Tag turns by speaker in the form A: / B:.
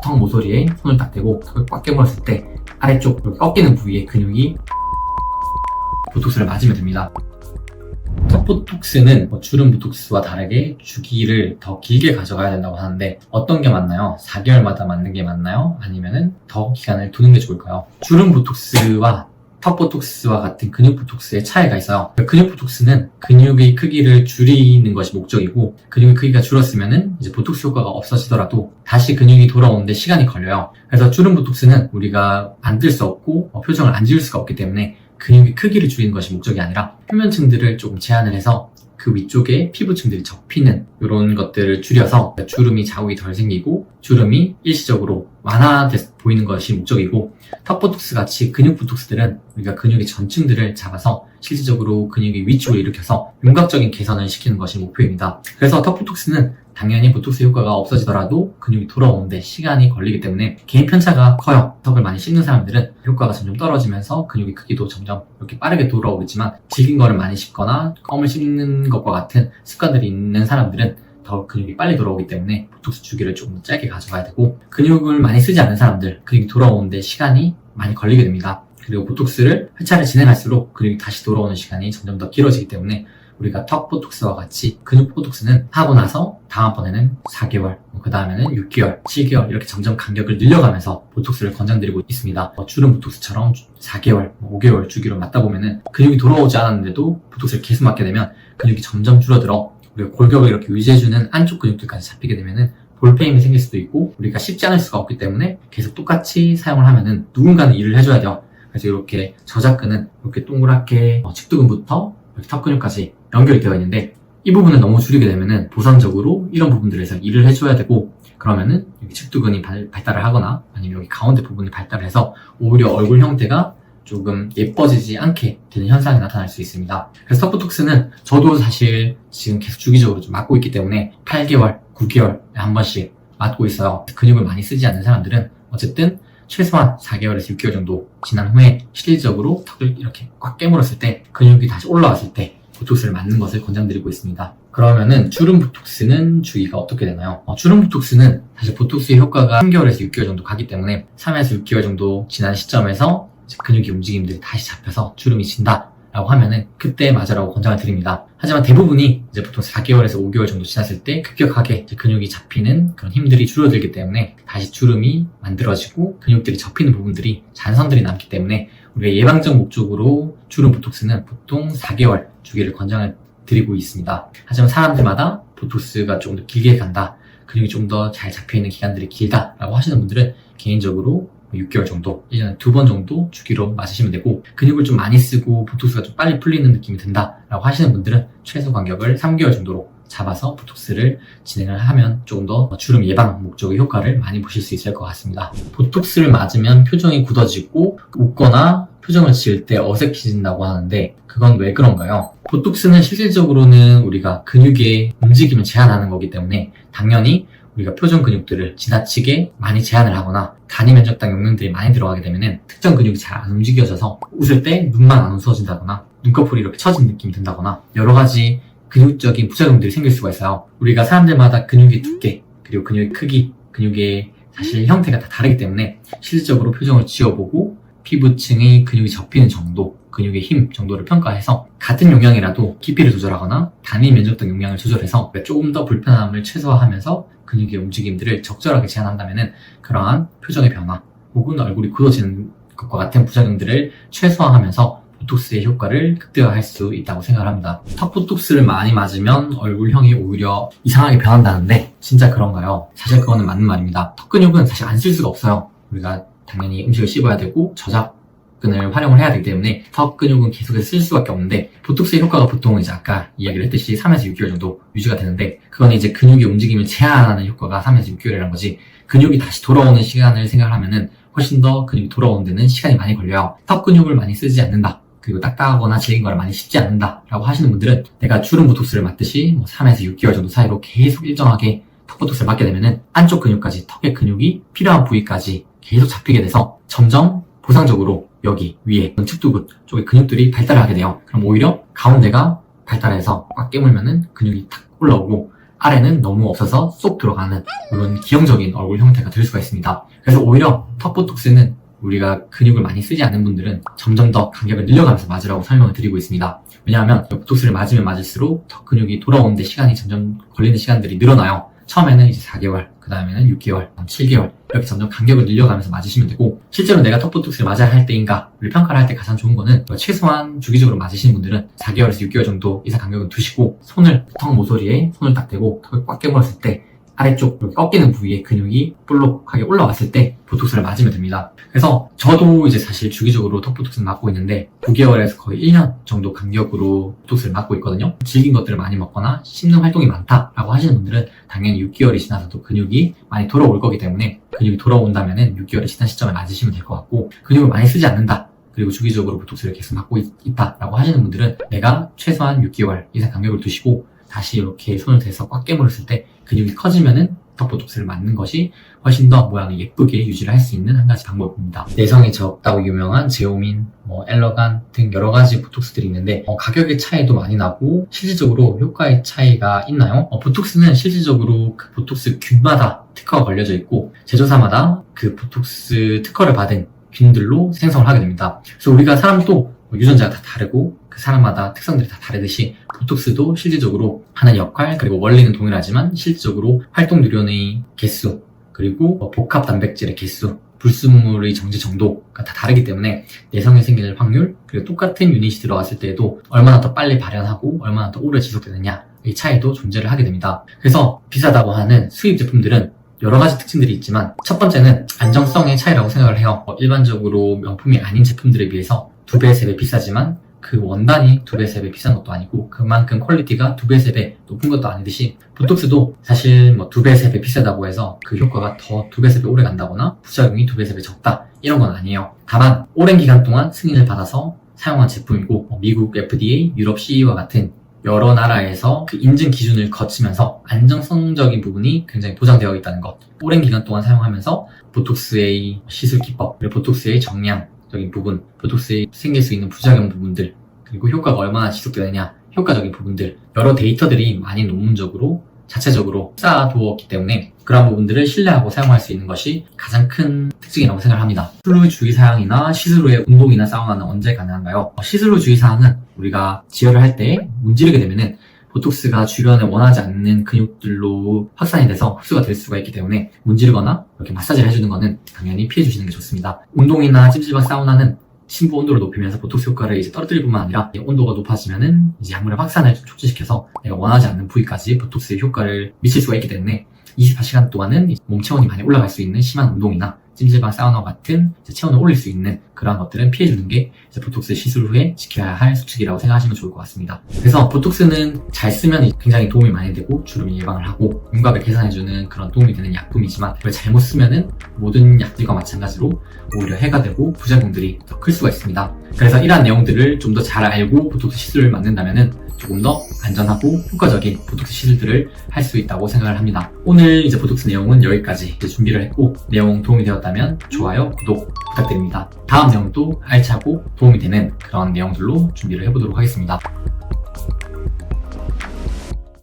A: 턱 모서리에 손을 딱 대고 턱을 꽉 깨물었을 때 아래쪽 꺾이는 부위의 근육이 보톡스를 맞으면 됩니다. 턱 보톡스는 주름 보톡스와 다르게 주기를 더 길게 가져가야 된다고 하는데 어떤 게 맞나요? 4개월마다 맞는 게 맞나요? 아니면은 더 기간을 두는 게 좋을까요? 주름 보톡스와 턱 보톡스와 같은 근육 보톡스의 차이가 있어요. 근육 보톡스는 근육의 크기를 줄이는 것이 목적이고, 근육의 크기가 줄었으면은 이제 보톡스 효과가 없어지더라도 다시 근육이 돌아오는데 시간이 걸려요. 그래서 주름 보톡스는 우리가 만들 수 없고 표정을 안 지을 수가 없기 때문에 근육의 크기를 줄이는 것이 목적이 아니라 표면층들을 조금 제한을 해서 그 위쪽에 피부층들이 접히는 이런 것들을 줄여서 주름이 자국이 덜 생기고 주름이 일시적으로 완화돼 보이는 것이 목적이고, 턱 보톡스 같이 근육 보톡스들은 우리가 근육의 전층들을 잡아서 실질적으로 근육의 위축을 일으켜서 윤곽적인 개선을 시키는 것이 목표입니다. 그래서 턱 보톡스는 당연히 보톡스 효과가 없어지더라도 근육이 돌아오는데 시간이 걸리기 때문에 개인 편차가 커요. 턱을 많이 씹는 사람들은 효과가 점점 떨어지면서 근육의 크기도 점점 이렇게 빠르게 돌아오겠지만, 질긴 거를 많이 씹거나 껌을 씹는 것과 같은 습관들이 있는 사람들은 더 근육이 빨리 돌아오기 때문에 보톡스 주기를 조금 더 짧게 가져가야 되고, 근육을 많이 쓰지 않는 사람들, 근육이 돌아오는데 시간이 많이 걸리게 됩니다. 그리고 보톡스를 회차를 진행할수록 근육이 다시 돌아오는 시간이 점점 더 길어지기 때문에 우리가 턱 보톡스와 같이 근육 보톡스는 하고 나서 다음번에는 4개월, 그 다음에는 6개월, 7개월 이렇게 점점 간격을 늘려가면서 보톡스를 권장드리고 있습니다. 주름 보톡스처럼 4개월, 5개월 주기로 맞다 보면은 근육이 돌아오지 않았는데도 보톡스를 계속 맞게 되면 근육이 점점 줄어들어 우리가 골격을 이렇게 유지해주는 안쪽 근육들까지 잡히게 되면은 볼페임이 생길 수도 있고, 우리가 씹지 않을 수가 없기 때문에 계속 똑같이 사용을 하면은 누군가는 일을 해줘야 돼요. 그래서 이렇게 저작근은 이렇게 동그랗게 측두근부터 이렇게 턱 근육까지 연결이 되어 있는데, 이 부분을 너무 줄이게 되면은 보상적으로 이런 부분들에서 일을 해줘야 되고, 그러면은 여기 측두근이 발달을 하거나 아니면 여기 가운데 부분이 발달을 해서 오히려 얼굴 형태가 조금 예뻐지지 않게 되는 현상이 나타날 수 있습니다. 그래서 턱 보톡스는 저도 사실 지금 계속 주기적으로 좀 맞고 있기 때문에 8개월, 9개월에 한 번씩 맞고 있어요. 근육을 많이 쓰지 않는 사람들은 어쨌든 최소한 4개월에서 6개월 정도 지난 후에 실질적으로 턱을 이렇게 꽉 깨물었을 때, 근육이 다시 올라왔을 때 보톡스를 맞는 것을 권장드리고 있습니다. 그러면은 주름 보톡스는 주기가 어떻게 되나요? 주름 보톡스는 사실 보톡스의 효과가 3개월에서 6개월 정도 가기 때문에 3에서 6개월 정도 지난 시점에서 근육의 움직임들이 다시 잡혀서 주름이 진다 라고 하면은 그때 맞으라고 권장을 드립니다. 하지만 대부분이 이제 보통 4개월에서 5개월 정도 지났을 때 급격하게 근육이 잡히는 그런 힘들이 줄어들기 때문에 다시 주름이 만들어지고 근육들이 접히는 부분들이 잔선들이 남기 때문에 우리가 예방적 목적으로 주름 보톡스는 보통 4개월 주기를 권장을 드리고 있습니다. 하지만 사람들마다 보톡스가 조금 더 길게 간다, 근육이 좀 더 잘 잡혀있는 기간들이 길다 라고 하시는 분들은 개인적으로 6개월 정도, 1년에 2번 정도 주기로 맞으시면 되고, 근육을 좀 많이 쓰고 보톡스가 좀 빨리 풀리는 느낌이 든다 라고 하시는 분들은 최소 간격을 3개월 정도로 잡아서 보톡스를 진행을 하면 조금 더 주름 예방 목적의 효과를 많이 보실 수 있을 것 같습니다. 보톡스를 맞으면 표정이 굳어지고 웃거나 표정을 지을 때 어색해진다고 하는데 그건 왜 그런가요? 보톡스는 실질적으로는 우리가 근육의 움직임을 제한하는 거기 때문에 당연히 우리가 표정 근육들을 지나치게 많이 제한을 하거나 단위 면적당 영양들이 많이 들어가게 되면은 특정 근육이 잘 안 움직여져서 웃을 때 눈만 안 웃어진다거나 눈꺼풀이 이렇게 처진 느낌이 든다거나 여러 가지 근육적인 부작용들이 생길 수가 있어요. 우리가 사람들마다 근육의 두께, 그리고 근육의 크기, 근육의 사실 형태가 다 다르기 때문에 실질적으로 표정을 지어보고 피부층의 근육이 접히는 정도, 근육의 힘 정도를 평가해서 같은 용량이라도 깊이를 조절하거나 단위 면적당 용량을 조절해서 조금 더 불편함을 최소화하면서 근육의 움직임들을 적절하게 제한한다면 그러한 표정의 변화 혹은 얼굴이 굳어지는 것과 같은 부작용들을 최소화하면서 보톡스의 효과를 극대화할 수 있다고 생각합니다. 턱 보톡스를 많이 맞으면 얼굴형이 오히려 이상하게 변한다는데 진짜 그런가요? 사실 그거는 맞는 말입니다. 턱 근육은 사실 안 쓸 수가 없어요. 우리가 당연히 음식을 씹어야 되고 저작근을 활용을 해야 되기 때문에 턱 근육은 계속해서 쓸 수밖에 없는데, 보톡스의 효과가 보통 이제 아까 이야기를 했듯이 3에서 6개월 정도 유지가 되는데, 그건 이제 근육의 움직임을 제한하는 효과가 3에서 6개월이라는 거지, 근육이 다시 돌아오는 시간을 생각하면은 훨씬 더 근육이 돌아오는 데는 시간이 많이 걸려요. 턱 근육을 많이 쓰지 않는다, 그리고 딱딱하거나 질긴 걸 많이 씹지 않는다 라고 하시는 분들은 내가 주름 보톡스를 맞듯이 3에서 6개월 정도 사이로 계속 일정하게 턱 보톡스를 맞게 되면은 안쪽 근육까지, 턱의 근육이 필요한 부위까지 계속 잡히게 돼서 점점 보상적으로 여기 위에 측두근 쪽에 근육들이 발달을 하게 돼요. 그럼 오히려 가운데가 발달해서 꽉 깨물면은 근육이 탁 올라오고 아래는 너무 없어서 쏙 들어가는 이런 기형적인 얼굴 형태가 될 수가 있습니다. 그래서 오히려 턱 보톡스는 우리가 근육을 많이 쓰지 않는 분들은 점점 더 간격을 늘려가면서 맞으라고 설명을 드리고 있습니다. 왜냐하면 보톡스를 맞으면 맞을수록 턱 근육이 돌아오는데 시간이 점점 걸리는 시간들이 늘어나요. 처음에는 이제 4개월, 그 다음에는 6개월, 7개월 이렇게 점점 간격을 늘려가면서 맞으시면 되고, 실제로 내가 턱 보톡스를 맞아야 할 때인가를 평가를 할 때 가장 좋은 거는 최소한 주기적으로 맞으시는 분들은 4개월에서 6개월 정도 이상 간격을 두시고, 손을 턱 모서리에 손을 딱 대고 턱을 꽉 깨물었을 때 아래쪽 꺾이는 부위에 근육이 볼록하게 올라왔을 때 보톡스를 맞으면 됩니다. 그래서 저도 이제 사실 주기적으로 턱 보톡스를 맞고 있는데 9개월에서 거의 1년 정도 간격으로 보톡스를 맞고 있거든요. 질긴 것들을 많이 먹거나 씹는 활동이 많다라고 하시는 분들은 당연히 6개월이 지나서도 근육이 많이 돌아올 거기 때문에, 근육이 돌아온다면은 6개월이 지난 시점에 맞으시면 될 것 같고, 근육을 많이 쓰지 않는다, 그리고 주기적으로 보톡스를 계속 맞고 있다라고 하시는 분들은 내가 최소한 6개월 이상 간격을 두시고 다시 이렇게 손을 대서 꽉 깨물었을 때 근육이 커지면은 턱 보톡스를 맞는 것이 훨씬 더 모양을 예쁘게 유지를 할 수 있는 한 가지 방법입니다. 내성에 적다고 유명한 제오민, 엘러간 등 여러 가지 보톡스들이 있는데 가격의 차이도 많이 나고 실질적으로 효과의 차이가 있나요? 보톡스는 실질적으로 그 보톡스 균마다 특허가 걸려져 있고 제조사마다 그 보톡스 특허를 받은 균들로 생성을 하게 됩니다. 그래서 우리가 사람도 유전자가 다 다르고 그 사람마다 특성들이 다 다르듯이 보톡스도 실질적으로 하는 역할, 그리고 원리는 동일하지만 실질적으로 활동 누련의 개수, 그리고 복합 단백질의 개수, 불순물의 정지 정도가 다 다르기 때문에 내성이 생길 확률, 그리고 똑같은 유닛이 들어갔을 때에도 얼마나 더 빨리 발현하고 얼마나 더 오래 지속되느냐, 이 차이도 존재를 하게 됩니다. 그래서 비싸다고 하는 수입 제품들은 여러 가지 특징들이 있지만 첫 번째는 안정성의 차이라고 생각을 해요. 일반적으로 명품이 아닌 제품들에 비해서 2배, 3배 비싸지만 그 원단이 2배, 3배 비싼 것도 아니고 그만큼 퀄리티가 2배, 3배 높은 것도 아니듯이 보톡스도 사실 2배, 3배 비싸다고 해서 그 효과가 더 2배, 3배 오래 간다거나 부작용이 2배, 3배 적다, 이런 건 아니에요. 다만 오랜 기간 동안 승인을 받아서 사용한 제품이고 미국 FDA, 유럽 CE와 같은 여러 나라에서 그 인증 기준을 거치면서 안정성적인 부분이 굉장히 보장되어 있다는 것, 오랜 기간 동안 사용하면서 보톡스의 시술 기법, 그리고 보톡스의 정량적인 부분, 보톡스에 생길 수 있는 부작용 부분들, 그리고 효과가 얼마나 지속되느냐, 효과적인 부분들, 여러 데이터들이 많이 논문적으로 자체적으로 쌓아두었기 때문에 그런 부분들을 신뢰하고 사용할 수 있는 것이 가장 큰 특징이라고 생각을 합니다. 시술 후 주의사항이나 시술 후에 운동이나 사우나는 언제 가능한가요? 시술 후 주의사항은 우리가 지혈을 할 때 문지르게 되면은 보톡스가 주변에 원하지 않는 근육들로 확산이 돼서 흡수가 될 수가 있기 때문에 문지르거나 이렇게 마사지를 해주는 거는 당연히 피해 주시는 게 좋습니다. 운동이나 찜질방 사우나는 심부 온도를 높이면서 보톡스 효과를 이제 떨어뜨릴 뿐만 아니라 온도가 높아지면은 이제 약물의 확산을 좀 촉진시켜서 내가 원하지 않는 부위까지 보톡스의 효과를 미칠 수가 있기 때문에 24시간 동안은 몸 체온이 많이 올라갈 수 있는 심한 운동이나 찜질방 사우나 같은 체온을 올릴 수 있는 그러한 것들은 피해주는 게 보톡스 시술 후에 지켜야 할 수칙이라고 생각하시면 좋을 것 같습니다. 그래서 보톡스는 잘 쓰면 굉장히 도움이 많이 되고 주름 예방을 하고 윤곽을 개선해주는 그런 도움이 되는 약품이지만 잘못 쓰면은 모든 약들과 마찬가지로 오히려 해가 되고 부작용들이 더 클 수가 있습니다. 그래서 이러한 내용들을 좀 더 잘 알고 보톡스 시술을 맞는다면은 조금 더 안전하고 효과적인 보톡스 시술들을 할 수 있다고 생각을 합니다. 오늘 이제 보톡스 내용은 여기까지 준비를 했고, 내용 도움이 되었다면 좋아요, 구독 부탁드립니다. 다음 내용도 알차고 도움이 되는 그런 내용들로 준비를 해보도록 하겠습니다.